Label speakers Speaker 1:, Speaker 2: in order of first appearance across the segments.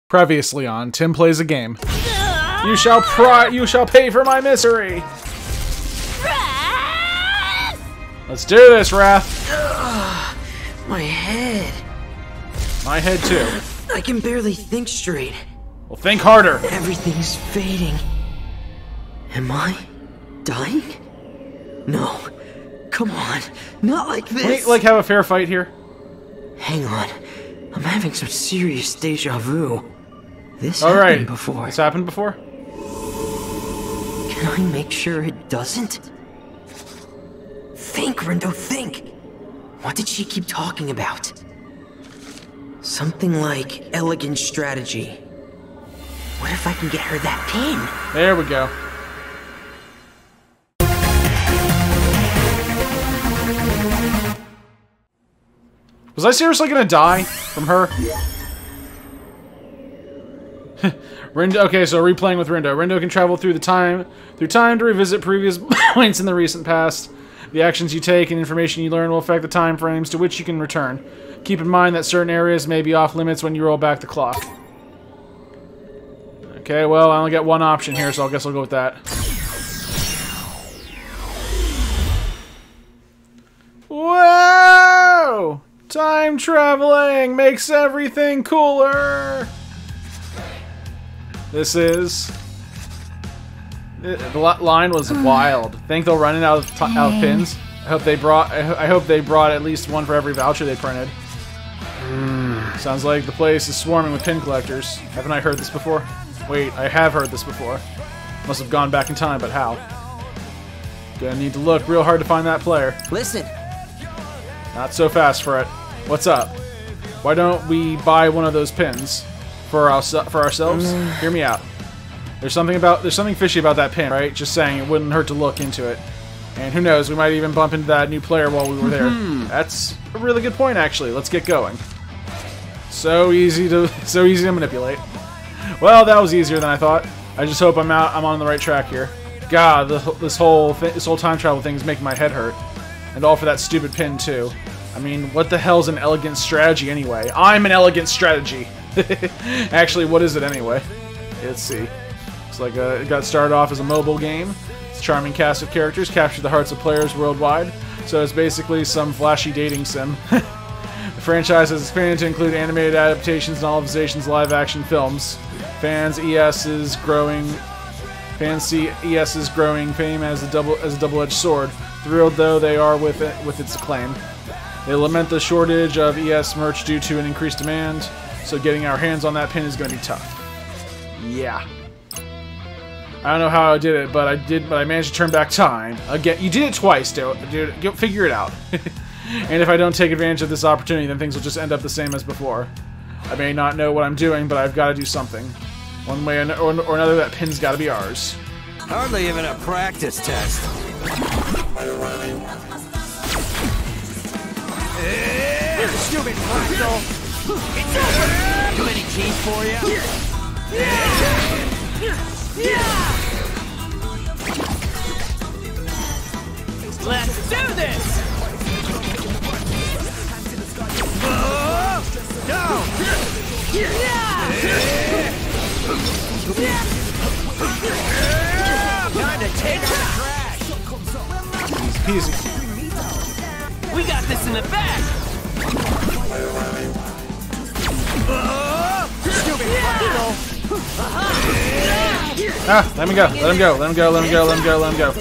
Speaker 1: Previously on Tim Plays a Game. You shall pay for my misery. Let's do this, Wrath.
Speaker 2: My head.
Speaker 1: My head too.
Speaker 2: I can barely think straight.
Speaker 1: Well, think harder.
Speaker 2: Everything's fading. Am I dying? No. Come on. Not like this.
Speaker 1: Can we, like, have a fair fight here?
Speaker 2: Hang on. I'm having some serious deja vu. This happened before.
Speaker 1: This happened before?
Speaker 2: Can I make sure it doesn't? Think, Rindo, think! What did she keep talking about? Something like elegant strategy. What if I can get her that pin?
Speaker 1: There we go. Was I seriously gonna die from her? Rindo. Okay, so replaying with Rindo. Rindo can travel through time to revisit previous points in the recent past. The actions you take and information you learn will affect the time frames to which you can return. Keep in mind that certain areas may be off limits when you roll back the clock. Okay, well, I only got one option here, so I guess I'll go with that. Whoa! Time traveling makes everything cooler! This is... The line was wild. Think they'll run it out of pins? I hope they brought at least one for every voucher they printed. Sounds like the place is swarming with pin collectors. Haven't I heard this before? Wait, I have heard this before. Must have gone back in time, but how? Gonna need to look real hard to find that player.
Speaker 2: Listen!
Speaker 1: Not so fast, Fret. What's up? Why don't we buy one of those pins? For ourselves? Hear me out. There's something fishy about that pin, right? Just saying, it wouldn't hurt to look into it. And who knows, we might even bump into that new player while we were there. That's a really good point, actually. Let's get going. So easy to manipulate. Well, that was easier than I thought. I just hope I'm on the right track here. God, this whole time travel thing is making my head hurt. And all for that stupid pin, too. I mean, what the hell's an elegant strategy anyway? I'm an elegant strategy! Actually, what is it anyway? Let's see. It's like it got started off as a mobile game. It's a charming cast of characters, captured the hearts of players worldwide. So it's basically some flashy dating sim. The franchise has expanded to include animated adaptations, novelizations, live-action films. Fans see ES's growing fame as a double-edged sword. Thrilled though they are with its acclaim. They lament the shortage of ES merch due to an increased demand. So getting our hands on that pin is going to be tough. Yeah. I don't know how I did it, but I managed to turn back time. Again, you did it twice, dude. Figure it out. And if I don't take advantage of this opportunity, then things will just end up the same as before. I may not know what I'm doing, but I've got to do something. One way or another, that pin's got to be ours.
Speaker 3: Hardly even a practice test. Stupid fractal! It's over! Too many keys for you? Let's do this! Go! Time to take out the trash!
Speaker 1: Easy.
Speaker 3: We got this in the back! Stupid fractal!
Speaker 1: Let me go. Let him go. Let him go. Let him go. Let him go. Let him go.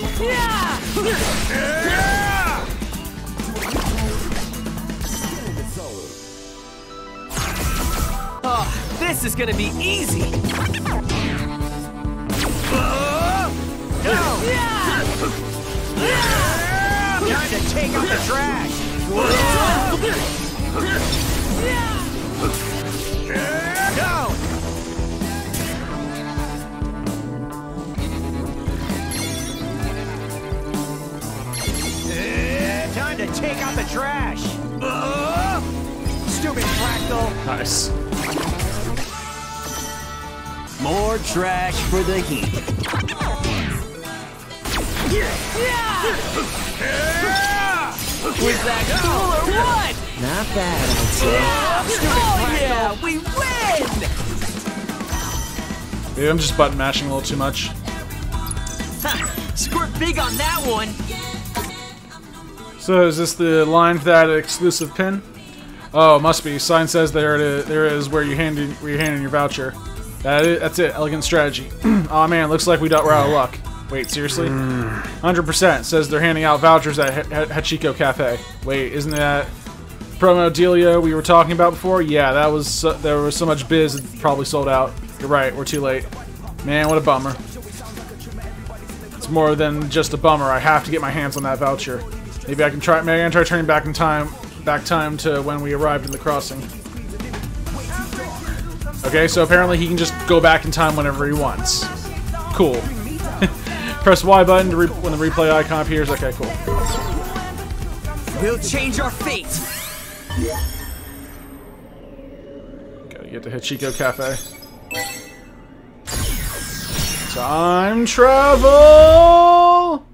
Speaker 3: Oh, this is gonna be easy. Go! Time to take out the trash. Go! Time to take out the trash! Stupid fractal!
Speaker 1: Nice.
Speaker 3: More trash for the heat. Was that cool or what?
Speaker 2: Not bad, I'd say.
Speaker 3: Oh yeah, we win!
Speaker 1: Maybe I'm just button mashing a little too much.
Speaker 3: Squirt big on that one.
Speaker 1: So is this the line for that exclusive pin? Oh, must be. Sign says there it is where you're handing your voucher. That's it. Elegant strategy. Aw man, looks like we're out of luck. Wait, seriously? 100% says they're handing out vouchers at Hachiko Cafe. Wait, isn't that promo dealio we were talking about before? Yeah, that was there was so much biz it probably sold out. You're right, we're too late. Man, what a bummer. It's more than just a bummer. I have to get my hands on that voucher. Maybe I can try turning back time to when we arrived in the crossing. Okay, so apparently he can just go back in time whenever he wants. Cool. Press Y button to when the replay icon appears. Okay, cool.
Speaker 3: We'll change our fate.
Speaker 1: Gotta get to Hachiko Cafe. Time travel!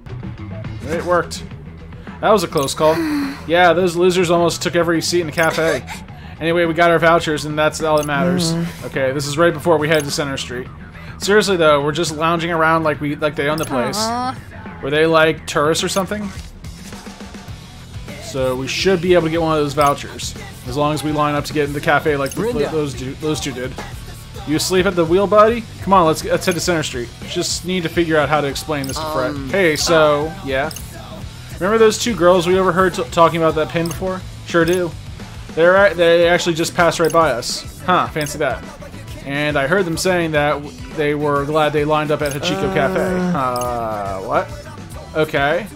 Speaker 1: It worked. That was a close call. Yeah, those losers almost took every seat in the cafe. Anyway, we got our vouchers, and that's all that matters. Okay, this is right before we head to Center Street. Seriously though, we're just lounging around like they own the place. Were they like tourists or something? So we should be able to get one of those vouchers, as long as we line up to get in the cafe like those two did. You asleep at the wheel, buddy? Come on, let's head to Center Street. Just need to figure out how to explain this to Fred. Hey, so yeah. Remember those two girls we overheard talking about that pin before? Sure do. They actually just passed right by us. Huh, fancy that. And I heard them saying that they were glad they lined up at Hachiko Cafe. What? Okay.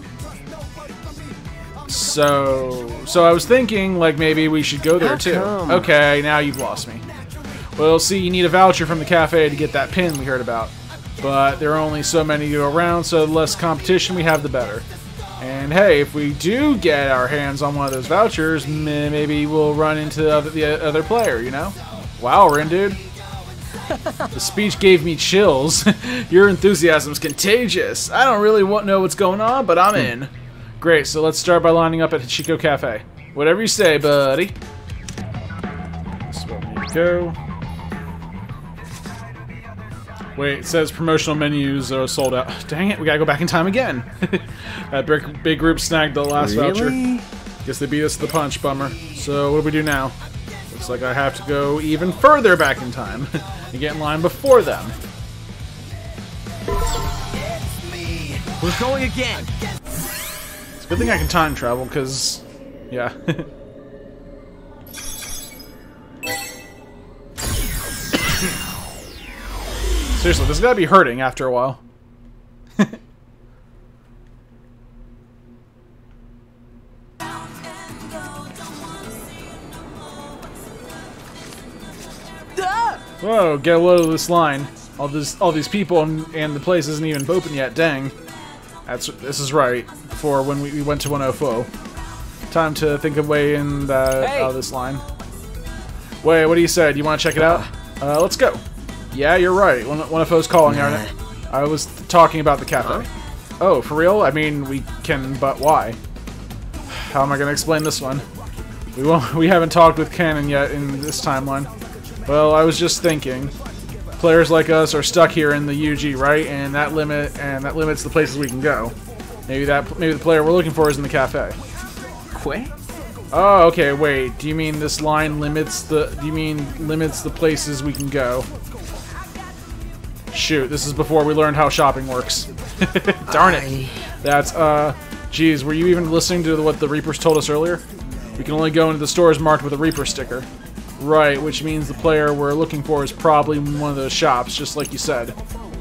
Speaker 1: So I was thinking, like, maybe we should go there too. Okay, now you've lost me. Well, see, you need a voucher from the cafe to get that pin we heard about. But there are only so many to go around, so the less competition we have, the better. And hey, if we do get our hands on one of those vouchers, maybe we'll run into the other player, you know? Wow, Rindo. The speech gave me chills. Your enthusiasm's contagious. I don't really know what's going on, but I'm in. Great, so let's start by lining up at Hachiko Cafe. Whatever you say, buddy. This is where we need to go. Wait, it says promotional menus are sold out. Dang it, we gotta go back in time again. That big group snagged the last voucher. Guess they beat us to the punch, bummer. So what do we do now? Looks like I have to go even further back in time and get in line before them.
Speaker 3: We're going again.
Speaker 1: It's a good thing I can time travel, because, yeah. Seriously, this has gotta be hurting after a while. Whoa, get a load of this line. All these people and the place isn't even open yet, dang. This is right, before when we went to 104. Time to think of way in out of this line. Wait, what do you say? Do you want to check it out? Let's go. Yeah, you're right. 104's calling, aren't it? I was talking about the cafe. Oh, for real? I mean, we can, but why? How am I going to explain this one? We haven't talked with Canon yet in this timeline. Well, I was just thinking. Players like us are stuck here in the UG, right? And that limits the places we can go. Maybe the player we're looking for is in the cafe.
Speaker 3: Quay?
Speaker 1: Oh, okay. Wait. Do you mean this line limits the? Do you mean limits the places we can go? Shoot, this is before we learned how shopping works. Darn it. That's geez, were you even listening to what the Reapers told us earlier? We can only go into the stores marked with a Reaper sticker. Right, which means the player we're looking for is probably one of those shops, just like you said.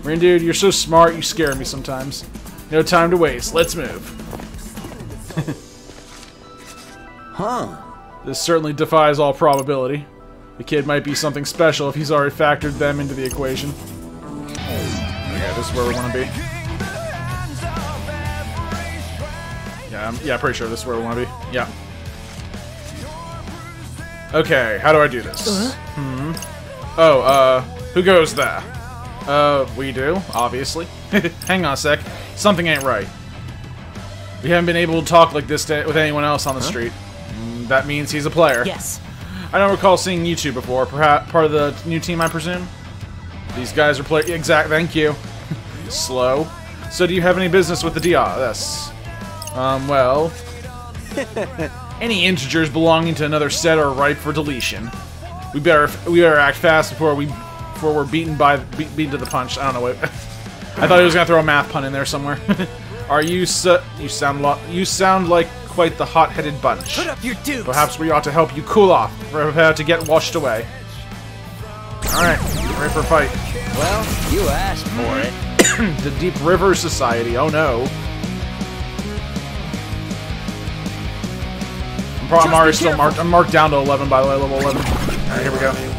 Speaker 1: Rindo, you're so smart, you scare me sometimes. No time to waste, let's move.
Speaker 3: Huh.
Speaker 1: This certainly defies all probability. The kid might be something special if he's already factored them into the equation. Okay, this is where we want to be. Yeah, pretty sure this is where we want to be. Yeah. Okay, how do I do this? Oh, who goes there? We do, obviously. Hang on a sec. Something ain't right. We haven't been able to talk like this with anyone else on the street. That means he's a player.
Speaker 2: Yes.
Speaker 1: I don't recall seeing you two before. Perhaps part of the new team, I presume? These guys are playing. Exact. Thank you. Slow. So, do you have any business with the DS? Well, any integers belonging to another set are ripe for deletion. We better act fast before we're beaten to the punch. I don't know what. I thought he was gonna throw a math pun in there somewhere. Are you sound like quite the hot-headed bunch.
Speaker 3: Put up your dukes.
Speaker 1: Perhaps we ought to help you cool off. Prepare to get washed away. All right, ready for a fight.
Speaker 3: Well, you asked for it.
Speaker 1: The Deep River Society. Oh no. I'm already still marked. I'm marked down to 11, by the way, level 11. All right, here we go.
Speaker 3: Time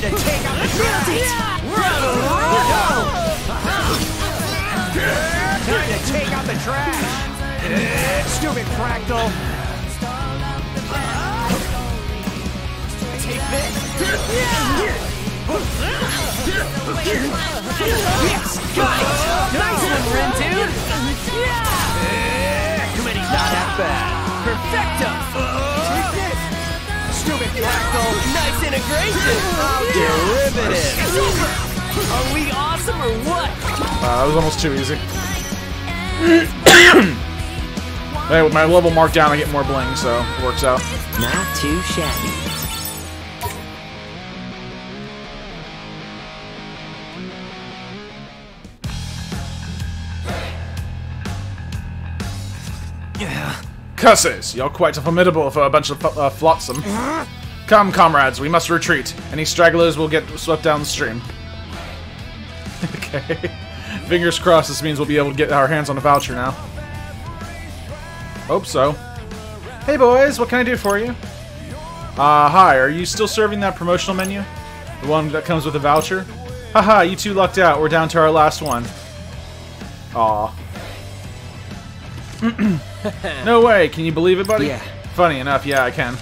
Speaker 3: to take out the trash. Time to take out the trash. Stupid fractal. Take this. Yes, got it. Nice one, Rindo. Too many's not that bad. Perfecto. Take this. Stupid fractal. Nice integration. Derivative. Are we awesome or what?
Speaker 1: That was almost too easy. Hey, with my level marked down, I get more bling, so it works out.
Speaker 2: Not too shabby.
Speaker 1: Cusses! You're quite formidable for a bunch of flotsam. Come, comrades, we must retreat. Any stragglers will get swept down the stream. Okay. Fingers crossed this means we'll be able to get our hands on a voucher now. Hope so. Hey boys, what can I do for you? Hi, are you still serving that promotional menu? The one that comes with a voucher? Haha, you two lucked out. We're down to our last one. Aw. No way, can you believe it, buddy?
Speaker 2: Yeah.
Speaker 1: Funny enough, yeah, I can.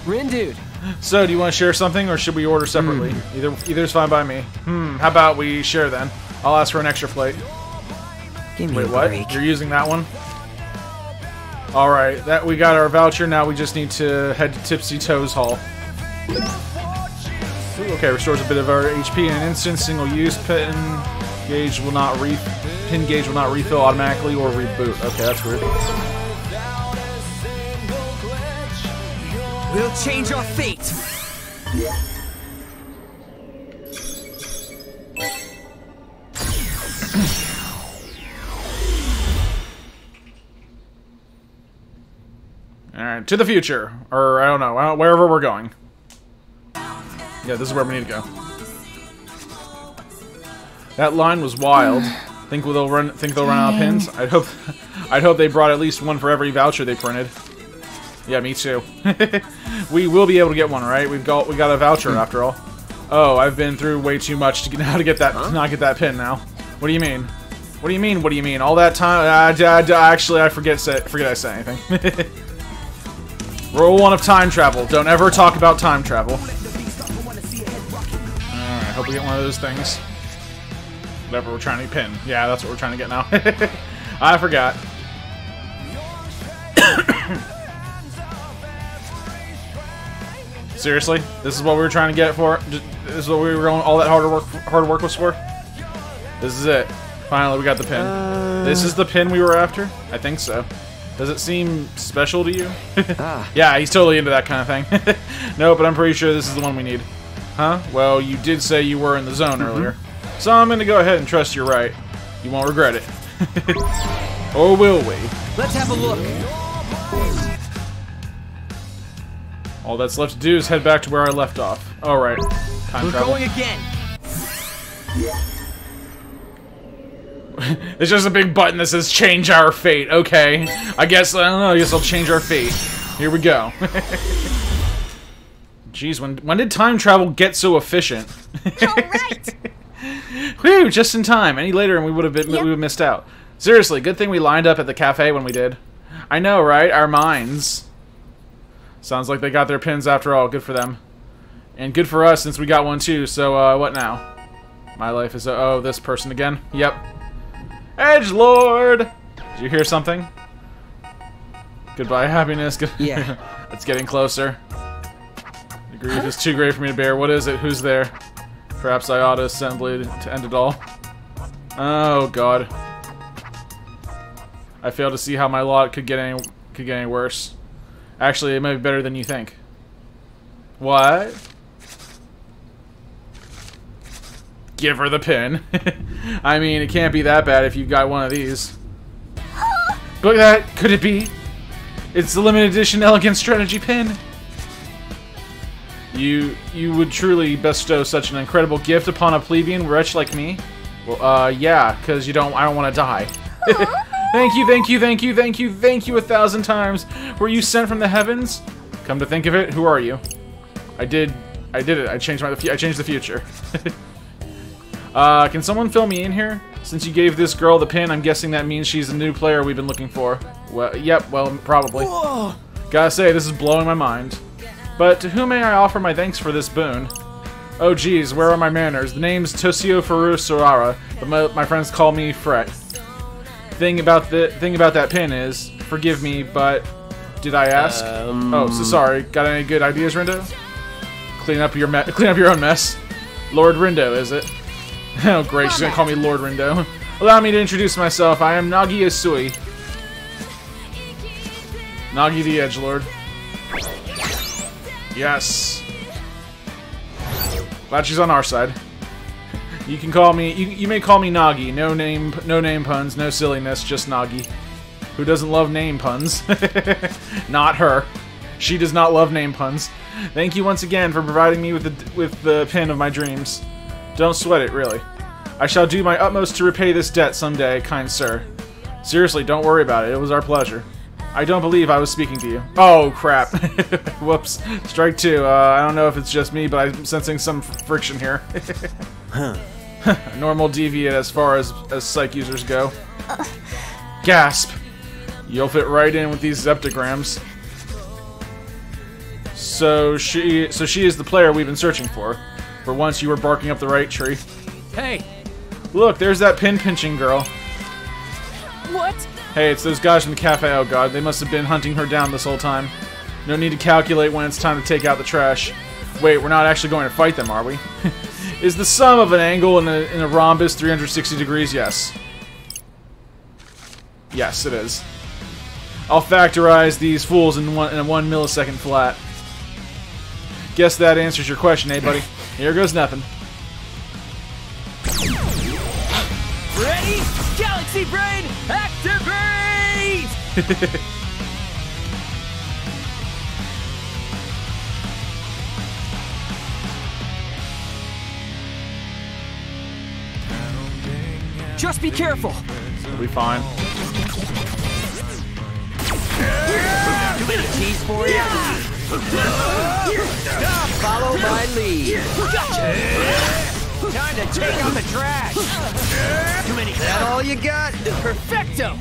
Speaker 2: Rindo.
Speaker 1: So, do you want to share something, or should we order separately? Either's fine by me. How about we share then? I'll ask for an extra plate.
Speaker 2: Give me
Speaker 1: Wait,
Speaker 2: a
Speaker 1: what?
Speaker 2: break.
Speaker 1: You're using that one? Alright, that we got our voucher, now we just need to head to Tipsy Toes Hall. Ooh, okay, restores a bit of our HP in an instant, single use, pin gauge will not refill automatically or reboot. Okay, that's weird.
Speaker 3: We'll change our fate.
Speaker 1: Alright, to the future. Or, I don't know, wherever we're going. Yeah, this is where we need to go. That line was wild. Think they'll run out of pins? I'd hope they brought at least one for every voucher they printed. Yeah, me too. We will be able to get one, right? We got a voucher after all. Oh, I've been through way too much to not get that pin now. What do you mean? What do you mean? What do you mean? All that time? Actually, I forget I said anything. Rule 1 of time travel: don't ever talk about time travel. All right, hope we get one of those things. Whatever we're trying to pin. Yeah, that's what we're trying to get now. I forgot. Seriously? This is what we were trying to get for? This is what we were going all that hard work was for? This is it. Finally, we got the pin. This is the pin we were after? I think so. Does it seem special to you? Yeah, he's totally into that kind of thing. No, but I'm pretty sure this is the one we need. Huh? Well, you did say you were in the zone earlier. So I'm gonna go ahead and trust you're right. You won't regret it. Or will we?
Speaker 3: Let's have a look.
Speaker 1: All that's left to do is head back to where I left off. Alright. Time travel.
Speaker 3: We're going again.
Speaker 1: It's just a big button that says change our fate. Okay. I guess, I don't know, I guess I'll change our fate. Here we go. Jeez, when did time travel get so efficient?
Speaker 4: Alright!
Speaker 1: Whew, just in time. Any later and we would have missed out. Seriously, good thing we lined up at the cafe when we did. I know, right? Our minds. Sounds like they got their pins after all. Good for them. And good for us since we got one too. So, what now? My life is... oh, this person again? Yep. Edgelord! Did you hear something? Goodbye, happiness.
Speaker 2: Yeah.
Speaker 1: It's getting closer. The grief is too great for me to bear. What is it? Who's there? Perhaps I ought to assembly to end it all. Oh god. I fail to see how my lot could get any worse. Actually, it might be better than you think. What? Give her the pin. I mean, it can't be that bad if you got one of these. Look at that! Could it be? It's the limited edition elegant strategy pin. You would truly bestow such an incredible gift upon a plebeian wretch like me? Well, yeah, because I don't want to die. Thank you, thank you, thank you, thank you, thank you 1,000 times. Were you sent from the heavens? Come to think of it, who are you? I did it. I changed the future. Can someone fill me in here? Since you gave this girl the pin, I'm guessing that means she's the new player we've been looking for. Well, yep, well, probably.
Speaker 3: Whoa.
Speaker 1: Gotta say, this is blowing my mind. But to whom may I offer my thanks for this boon? Oh geez, where are my manners? The name's Toshio Furu Sorara, but my friends call me Fret. Thing about that pin is, forgive me, but did I ask? Oh, so sorry. Got any good ideas, Rindo? Clean up your own mess. Lord Rindo, is it? Oh great, she's gonna call me Lord Rindo. Allow me to introduce myself. I am Nagi Isui. Nagi the Edgelord. Yes. Glad she's on our side. You can call me. You may call me Nagi. No name puns. No silliness. Just Nagi. Who doesn't love name puns? Not her. She does not love name puns. Thank you once again for providing me with the pin of my dreams. Don't sweat it, really. I shall do my utmost to repay this debt someday, kind sir. Seriously, don't worry about it. It was our pleasure. I don't believe I was speaking to you. Oh, crap. Whoops. Strike two. I don't know if it's just me, but I'm sensing some friction here. Normal deviate as far as psych users go. Gasp. You'll fit right in with these zeptograms. So she is the player we've been searching for. For once, you were barking up the right tree.
Speaker 3: Hey!
Speaker 1: Look, there's that pin-pinching girl.
Speaker 3: What?
Speaker 1: Hey, it's those guys from the cafe. Oh god, they must have been hunting her down this whole time. No need to calculate when it's time to take out the trash. Wait, we're not actually going to fight them, are we? Is the sum of an angle in a rhombus 360 degrees? Yes. Yes, it is. I'll factorize these fools in a 1 millisecond flat. Guess that answers your question, eh, buddy? Here goes nothing.
Speaker 3: Ready? Galaxy Brain, activate! Just be careful.
Speaker 1: We'll be fine.
Speaker 3: Too many keys for you. Follow my lead. Gotcha. Time to take out the trash. Too many. Is that all you got? Perfecto. Time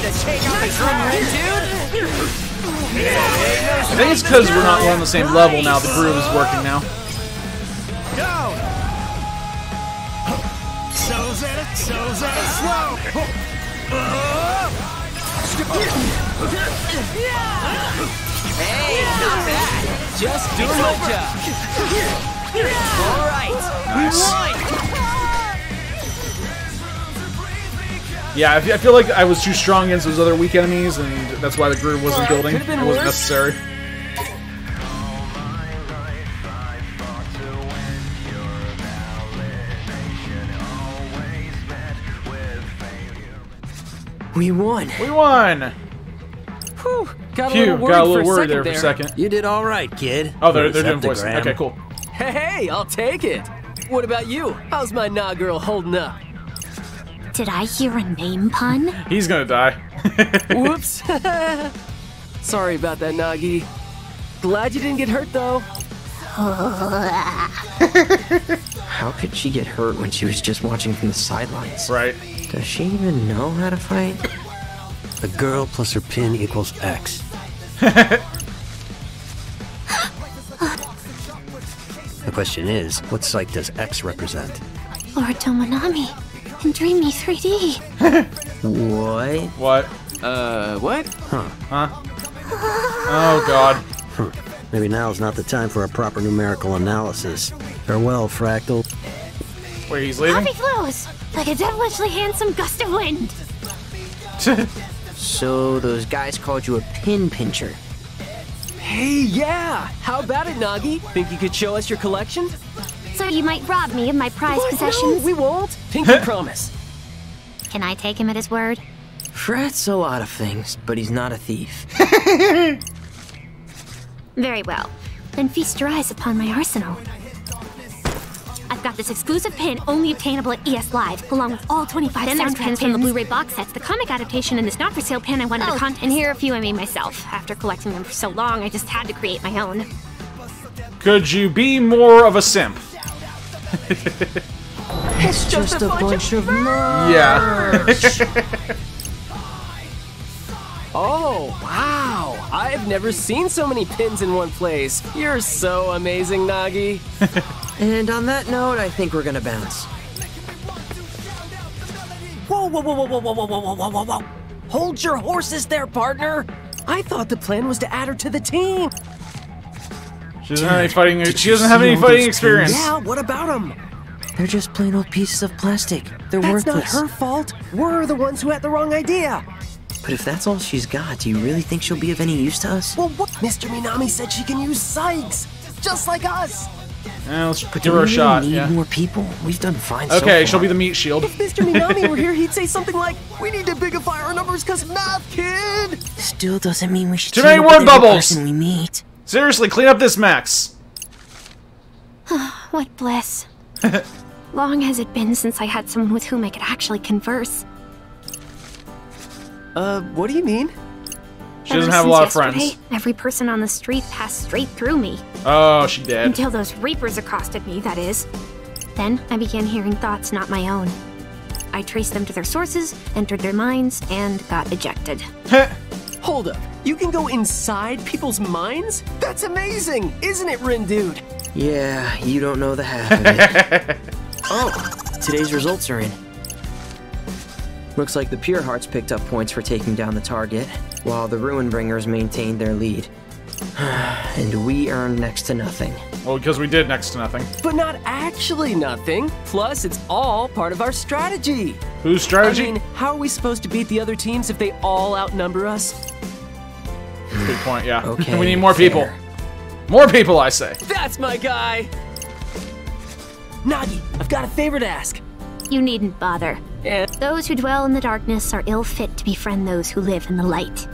Speaker 3: to take out the trash, dude.
Speaker 1: I think it's because we're not on the same level now. The groove is working now.
Speaker 3: Go. Slow. Hey, not bad. Just doing my job. All right.
Speaker 1: Nice. Yeah, I feel like I was too strong against those other weak enemies, and that's why the groove wasn't building. It wasn't necessary.
Speaker 2: We won.
Speaker 1: We won.
Speaker 3: Whew, got
Speaker 1: a little worried there for a second.
Speaker 4: You did all right, kid.
Speaker 1: Oh, they're doing voices. Okay, cool.
Speaker 3: Hey, I'll take it. What about you? How's my nah girl holding up?
Speaker 5: Did I hear a name pun?
Speaker 1: He's gonna die.
Speaker 3: Whoops. Sorry about that, Nagi. Glad you didn't get hurt, though.
Speaker 2: How could she get hurt when she was just watching from the sidelines?
Speaker 1: Right.
Speaker 2: Does she even know how to fight?
Speaker 4: A girl plus her pin equals X. The question is, what site does X represent?
Speaker 5: Lord Tomonami in Dreamy 3D.
Speaker 2: What?
Speaker 1: What?
Speaker 3: What?
Speaker 1: Huh? Oh god.
Speaker 4: Maybe now's not the time for a proper numerical analysis. Farewell, Fractal.
Speaker 1: Wait, he's leaving?
Speaker 5: Happy flows like a devilishly handsome gust of wind.
Speaker 2: So those guys called you a pin pincher.
Speaker 3: Hey, yeah! How about it, Nagi? Think you could show us your collection?
Speaker 5: So you might rob me of my prized
Speaker 3: No,
Speaker 5: possessions?
Speaker 3: we won't. Pinky promise.
Speaker 5: Can I take him at his word?
Speaker 2: Frat's a lot of things, but he's not a thief.
Speaker 5: Very well. Then feast your eyes upon my arsenal. I've got this exclusive pin only obtainable at ES Live, along with all 25 soundtrack pins from the Blu-ray box sets, the comic adaptation, and this not-for-sale pin I won at the contest. And here are a few I made myself. After collecting them for so long, I just had to create my own.
Speaker 1: Could you be more of a simp?
Speaker 2: It's just a bunch of merch.
Speaker 1: Yeah.
Speaker 3: Oh, wow! I've never seen so many pins in one place. You're so amazing, Nagi.
Speaker 2: And on that note, I think we're gonna bounce.
Speaker 3: Whoa, whoa, whoa, whoa, whoa, whoa, whoa, whoa, whoa, whoa, whoa! Hold your horses there, partner! I thought the plan was to add her to the team.
Speaker 1: She doesn't have any fighting. She doesn't have any fighting experience.
Speaker 3: Yeah, what about them?
Speaker 2: They're just plain old pieces of plastic. They're
Speaker 3: That's
Speaker 2: worthless.
Speaker 3: not her fault. We're the ones who had the wrong idea.
Speaker 2: But if that's all she's got, do you really think she'll be of any use to us?
Speaker 3: Well, what? Mr. Minami said she can use Sykes, just like us.
Speaker 1: Let's
Speaker 2: But
Speaker 1: give
Speaker 2: do
Speaker 1: her
Speaker 2: we
Speaker 1: a shot.
Speaker 2: really need
Speaker 1: Yeah.
Speaker 2: more people? We've done fine so
Speaker 1: Okay,
Speaker 2: far.
Speaker 1: she'll be the meat shield.
Speaker 3: If Mr. Minami were here, he'd say something like, "We need to bigify our numbers because math, kid."
Speaker 2: Still doesn't mean we should
Speaker 1: Too
Speaker 2: team
Speaker 1: many
Speaker 2: up
Speaker 1: word
Speaker 2: with every
Speaker 1: bubbles.
Speaker 2: person we meet.
Speaker 1: Seriously, clean up this Max.
Speaker 5: What bliss. Long has it been since I had someone with whom I could actually converse.
Speaker 3: What do you mean?
Speaker 1: She doesn't
Speaker 5: Ever
Speaker 1: have a lot of
Speaker 5: since
Speaker 1: friends.
Speaker 5: yesterday, every person on the street passed straight through me.
Speaker 1: Oh, she dead.
Speaker 5: Until those reapers accosted me, that is. Then I began hearing thoughts not my own. I traced them to their sources, entered their minds, and got ejected.
Speaker 3: Hold up. You can go inside people's minds? That's amazing, isn't it, Rindo?
Speaker 2: Yeah, you don't know the half of it. Oh, today's results are in. Looks like the Pure Hearts picked up points for taking down the target, while the Ruinbringers maintained their lead. And we earned next to nothing.
Speaker 1: Well, because we did next to nothing.
Speaker 3: But not actually nothing. Plus, it's all part of our strategy.
Speaker 1: Whose strategy?
Speaker 3: I mean, how are we supposed to beat the other teams if they all outnumber us?
Speaker 1: Good point, yeah.
Speaker 2: Okay,
Speaker 1: We need more
Speaker 2: fair.
Speaker 1: people. More people, I say.
Speaker 3: That's my guy! Nagi, I've got a favor to ask.
Speaker 5: You needn't bother.
Speaker 3: And
Speaker 5: Those who dwell in the darkness are ill fit to befriend those who live in the light.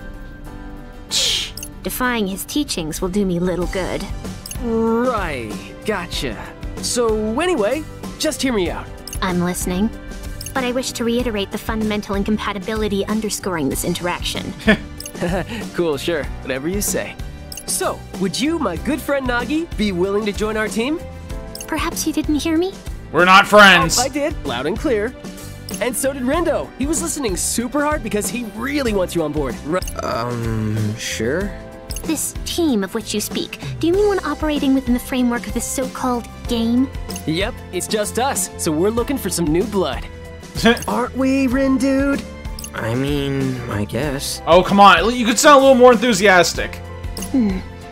Speaker 5: Defying his teachings will do me little good.
Speaker 3: right, gotcha. So anyway, just hear me out.
Speaker 5: I'm listening. But I wish to reiterate the fundamental incompatibility underscoring this interaction.
Speaker 3: Cool, sure, whatever you say. So, would you, my good friend Nagi, be willing to join our team?
Speaker 5: Perhaps you didn't hear me?
Speaker 1: We're not friends.
Speaker 3: I did, loud and clear. And so did Rindo. He was listening super hard because he really wants you on board.
Speaker 2: Sure?
Speaker 5: This team of which you speak, do you mean one operating within the framework of this so-called game?
Speaker 3: Yep, it's just us, so we're looking for some new blood. Aren't we, Rindo?
Speaker 2: I mean, I guess.
Speaker 1: Oh, come on. You could sound a little more enthusiastic.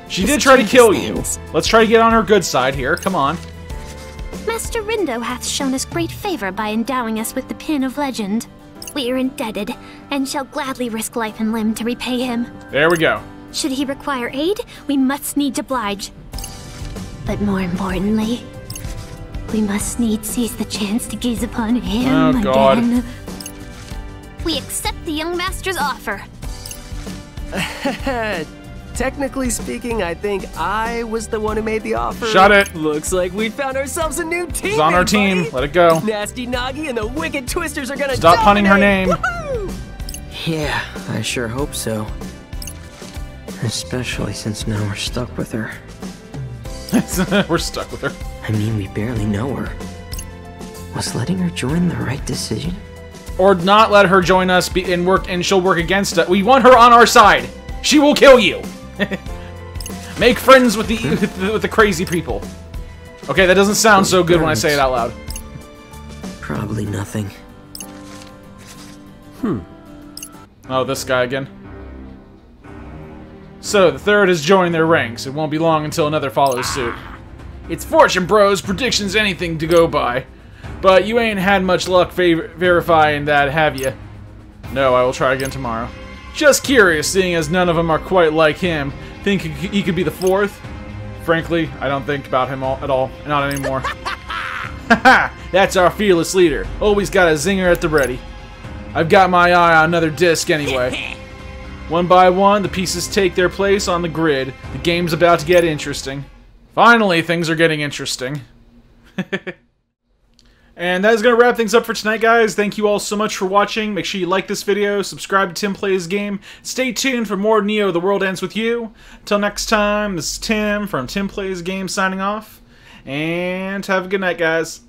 Speaker 1: She did try to kill you. Let's try to get on her good side here. Come on.
Speaker 5: Master Rindo hath shown us great favor by endowing us with the Pin of Legend. We are indebted, and shall gladly risk life and limb to repay him.
Speaker 1: There we go.
Speaker 5: Should he require aid, we must needs oblige. But more importantly, we must needs seize the chance to gaze upon him
Speaker 1: Oh, God.
Speaker 5: again. We accept the young master's offer.
Speaker 3: Technically speaking, I think I was the one who made the offer.
Speaker 1: Shut it.
Speaker 3: Looks like we found ourselves a new team.
Speaker 1: She's on our team. Let it go.
Speaker 3: Nasty Nagi and the Wicked Twisters are gonna
Speaker 1: Stop punning her
Speaker 3: dominate.
Speaker 1: name.
Speaker 3: Woohoo!
Speaker 2: Yeah, I sure hope so. Especially since now we're stuck with her.
Speaker 1: We're stuck with her.
Speaker 2: I mean, we barely know her. Was letting her join the right decision?
Speaker 1: Or not let her join us and she'll work against us. We want her on our side. She will kill you. Make friends with the crazy people. Okay, that doesn't sound so good when I say it out loud.
Speaker 2: Probably nothing.
Speaker 1: Oh, this guy again. So, the third has joined their ranks. It won't be long until another follows suit. It's fortune, bros. Predictions anything to go by. But you ain't had much luck verifying that, have you? No, I will try again tomorrow. Just curious, seeing as none of them are quite like him. Think he could be the fourth? Frankly, I don't think about him at all. Not anymore. Haha! That's our fearless leader. Always got a zinger at the ready. I've got my eye on another disc anyway. One by one, the pieces take their place on the grid. The game's about to get interesting. Finally, things are getting interesting. And that is going to wrap things up for tonight, guys. Thank you all so much for watching. Make sure you like this video, subscribe to TimPlaysAGame. Stay tuned for more Neo The World Ends With You. Until next time, this is Tim from TimPlaysAGame signing off. And have a good night, guys.